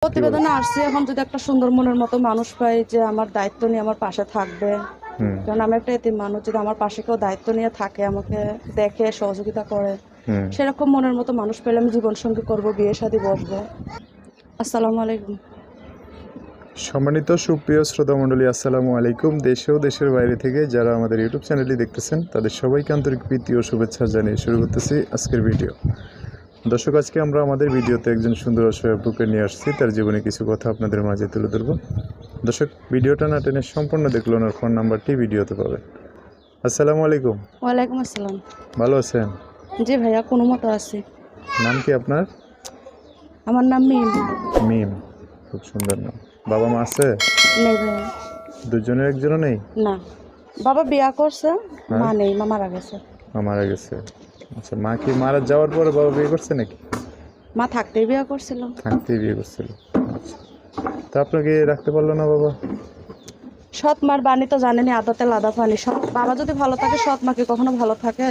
প্রতিবেদনে আসছে এখন যদি একটা সুন্দর মনের মতো মানুষ পাই যে আমার দায়িত্ব নিয়ে আমার পাশে থাকবে, কারণ আমি একটা এতিম মানুষ, যদি আমার পাশে কেউ দায়িত্ব নিয়ে থাকে, আমাকে দেখে সহযোগিতা করে, সেরকম মনের মতো মানুষ পেলে আমি জীবন সঙ্গী করবো, বিয়ে শাদী বসবো। আসসালামু আলাইকুম। সম্মানিত সুপ্রিয় শ্রোতা মণ্ডলী, আসসালামু আলাইকুম। দেশে ও দেশের বাইরে থেকে যারা আমাদের ইউটিউব চ্যানেলটি দেখতেছেন তাদের সবাইকে আন্তরিক প্রীতি ও শুভেচ্ছা জানিয়ে শুরু করতেছি আজকের ভিডিও। দর্শক, আজকে আমরা আমাদের ভিডিওতে একজন সুন্দর অসহায় আপুকে নিয়ে আসছি, তার জীবনে কিছু কথা আপনাদের মাঝে তুলে ধরবো। দর্শক, ভিডিওটা না টেনে সম্পূর্ণ দেখলো, ওনার ফোন নাম্বারটি ভিডিওতে পাবেন। আসসালামু আলাইকুম। ওয়ালাইকুম আসসালাম। ভালো আছেন? জি ভাইয়া, কোনো মতো আছি। নাম কি আপনার? আমার নাম মিম। মিম, খুব সুন্দর নাম। বাবা মা আছে? নেই ভাইয়া। দুজনের একজনও নেই? না, বাবা বিয়া করছে, মা নেই, মা মারা গেছে। মা মারা গেছে। আচ্ছা, মা কি মারা যাওয়ার পরে বাবা বিয়ে করছে নাকি? মা থাকতেই বিয়া করছিল। থাকতেই বিয়ে করছিল। আচ্ছা, তা আপনাকে রাখতে পারলো না বাবা? সৎ মার বাণী তো জানেনি, আদাতে লাদা পানি। সৎ বাবা যদি ভালো থাকে, সৎ মা কি কখনো ভালো থাকে?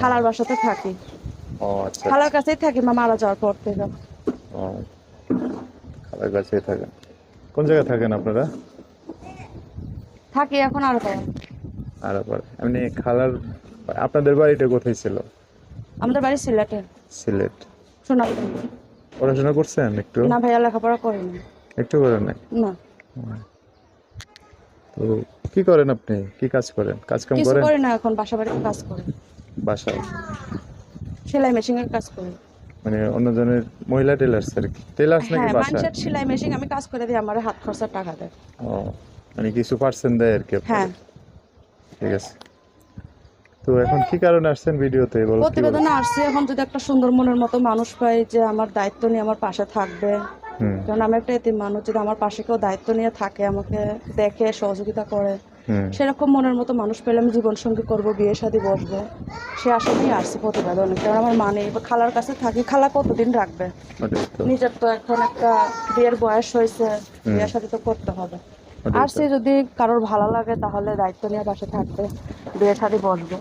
খালার বাসাতে থাকি, ও আচ্ছা, খালার কাছেই থাকি মা মারা যাওয়ার পর থেকে। ও, খালার কাছেই থাকেন। কোন জায়গায় থাকেন আপনারা? থাকি এখন আর আরাপাড়া। এমনি খালার আপনাদের বাড়িটা কোথায় ছিল? আমাদের বাড়ি সিলেটে। সিলেট। শোনা পড়াশোনা করছেন একটু? না ভাইয়া, লেখাপড়া করিনি। একটু করেন নাই? না। তো কি করেন আপনি? কি কাজ করেন? কাজ কাম কিছু করেন? করি না, এখন বাসা বাড়িতে কাজ করি। বাসায় সেলাই মেশিনের কাজ করি। মানে অন্যজনের মহিলা টেলার্স আর কি? টেলার্স নাকি হ্যাঁ, বাসায়? মানুষের সেলাই মেশিন আমি কাজ করে দিই, আমার হাত খরচার টাকা দেয়। ও, মানে কিছু পার্সেন্ট দেয় আর কি আপনাদের? হ্যাঁ। ঠিক আছে। তো এখন কি কারণে আসছেন ভিডিওতে বলো? প্রতিবেদনে আসছে এখন যদি একটা সুন্দর মনের মতো মানুষ পাই যে আমার দায়িত্ব নিয়ে আমার পাশে থাকবে, কারণ আমি একটা এতিম মানুষ, যদি আমার পাশে কেউ দায়িত্ব নিয়ে থাকে, আমাকে দেখে সহযোগিতা করে, সেরকম মনের মতো মানুষ পেলে আমি জীবন সঙ্গী করবো, বিয়ে শাদী বসবো, সে আশা নিয়ে আসছি প্রতিবেদনে। কারণ আমার মানে খালার কাছে থাকি, খালা কতদিন রাখবে? নিজের তো এখন একটা বিয়ের বয়স হয়েছে, বিয়ে শাদী তো করতে হবে। আসছি যদি কারোর ভালো লাগে তাহলে দায়িত্ব নিয়ে পাশে থাকবে, বিয়ে শাদী বসবো।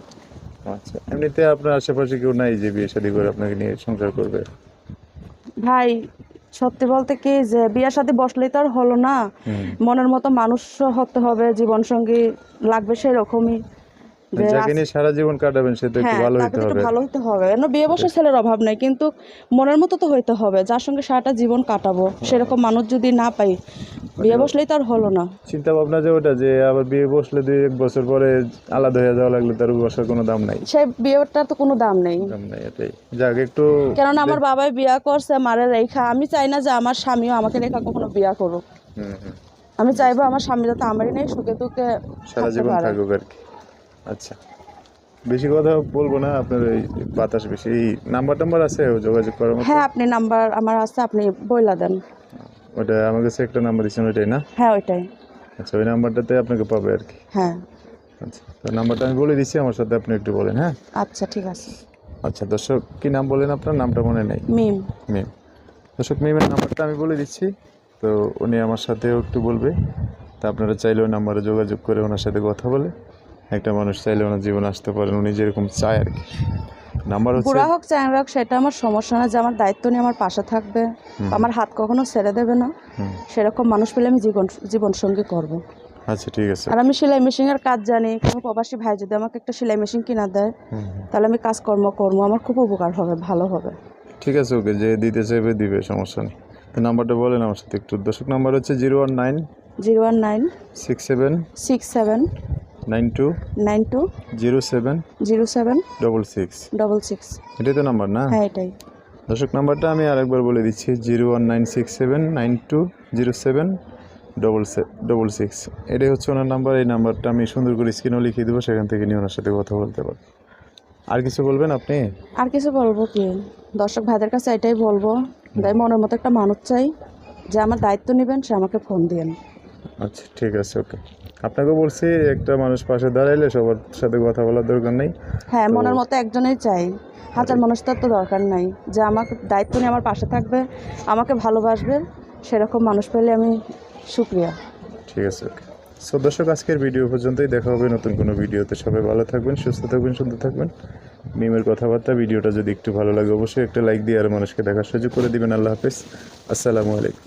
আচ্ছা, এমনিতে আপনার আশেপাশে কেউ নাই যে বিয়ে শাদী করে আপনাকে নিয়ে সংসার করবে? ভাই, সত্যি বলতে কি যে বিয়ে শাদী বসলেই তো আর হলো না, মনের মতো মানুষ হতে হবে, জীবন সঙ্গী লাগবে সেরকমই। যাকে নিয়ে সারা জীবন কাটাবেন সে তো একটু ভালো হইতে হবে। ভালো হতে হবে, বিয়ে বসে ছেলের অভাব নাই, কিন্তু মনের মতো তো হইতে হবে, যার সঙ্গে সারাটা জীবন কাটাবো সেরকম মানুষ যদি না পাই, বিয়ে বসলেই তো আর হলো না। চিন্তা ভাবনা যে ওটা যে আবার বিয়ে বসলে 2-1 বছর পরে আলাদা হয়ে যাওয়া লাগলে তার বসার কোনো দাম নাই। সেই বিয়েটা তো কোনো দাম নেই। এটাই যাক একটু। কেননা আমার বাবাই বিয়া করছে মারে রেখা, আমি চাই না যে আমার স্বামীও আমাকে রেখা কখনো বিয়া করুক। আমি চাইবো আমার স্বামী যাতে আমারই নেই, সুখে দুঃখে সারা জীবন থাকুক আর কি। আচ্ছা, বেশি কথা বলবো না, আপনার এই বাতাস বেশি। নাম্বার আছে যোগাযোগ করার মতো? হ্যাঁ, আপনি নাম্বার আমার আছে, আপনি বইলা দেন। ওটা আমার কাছে একটা নাম্বার দিচ্ছেন, ওইটাই না? হ্যাঁ, ওইটাই। আচ্ছা, ওই নাম্বারটাতে আপনাকে পাবে আর কি। হ্যাঁ। আচ্ছা, তো নাম্বারটা আমি বলে দিচ্ছি, আমার সাথে আপনি একটু বলেন। হ্যাঁ, আচ্ছা, ঠিক আছে। আচ্ছা দর্শক, কি নাম বলেন আপনার? নামটা মনে নেই। মিম। মিম। দর্শক, মিমের নাম্বারটা আমি বলে দিচ্ছি, তো উনি আমার সাথেও একটু বলবে। তা আপনারা চাইলে ওই নাম্বারে যোগাযোগ করে ওনার সাথে কথা বলে একটা মানুষ চাইলে ওনার জীবনে আসতে পারেন, উনি যেরকম চায় আর কি। নাম্বার হচ্ছে, বুড়া হোক চ্যাংড়া হোক সেটা আমার সমস্যা না, যে আমার দায়িত্ব নিয়ে আমার পাশে থাকবে, আমার হাত কখনো ছেড়ে দেবে না, সেরকম মানুষ পেলে আমি জীবন সঙ্গী করবো। আচ্ছা ঠিক আছে। আর আমি সেলাই মেশিনের কাজ জানি, কোনো প্রবাসী ভাই যদি আমাকে একটা সেলাই মেশিন কিনা দেয় তাহলে আমি কাজকর্ম করবো, আমার খুব উপকার হবে, ভালো হবে। ঠিক আছে, ওকে, যে দিতে চাইবে দিবে, সমস্যা নেই। তো নাম্বারটা বলেন আমার সাথে একটু। দর্শক, নাম্বার হচ্ছে 019 67 92 07 66। এটাই তো নাম্বার না? হ্যাঁ, এটাই। দর্শক, নাম্বারটা আমি আরেকবার বলে দিচ্ছি, 01967920766। এটাই হচ্ছে ওনার নাম্বার। এই নাম্বারটা আমি সুন্দর করে স্ক্রিনেও লিখিয়ে দেবো, সেখান থেকে নিয়ে ওনার সাথে কথা বলতে পারেন। আর কিছু বলবেন আপনি? আর কিছু বলবো কি, দর্শক ভাইদের কাছে এটাই বলবো, তাই মনের মতো একটা মানুষ চাই, যে আমার দায়িত্ব নেবেন, সে আমাকে ফোন দিয়েন। আচ্ছা ঠিক আছে, ওকে। আপনাকে বলছি, একটা মানুষ পাশে দাঁড়াইলে সবার সাথে কথা বলার দরকার নেই। হ্যাঁ, মনের মতো একজনেই চাই, হাজার মানুষ তার তো দরকার নাই, যে আমার দায়িত্ব নিয়ে আমার পাশে থাকবে, আমাকে ভালোবাসবে, সেরকম মানুষ পেলে আমি শুকরিয়া। ঠিক আছে, ওকে। সো দর্শক, আজকের ভিডিও পর্যন্তই, দেখা হবে নতুন কোনো ভিডিওতে। সবাই ভালো থাকবেন, সুস্থ থাকবেন, সুন্দর থাকবেন। মিমের কথাবার্তা, ভিডিওটা যদি একটু ভালো লাগে অবশ্যই একটা লাইক দিয়ে আর মানুষকে দেখার সুযোগ করে দিবেন। আল্লাহ হাফেজ, আসসালামু আলাইকুম।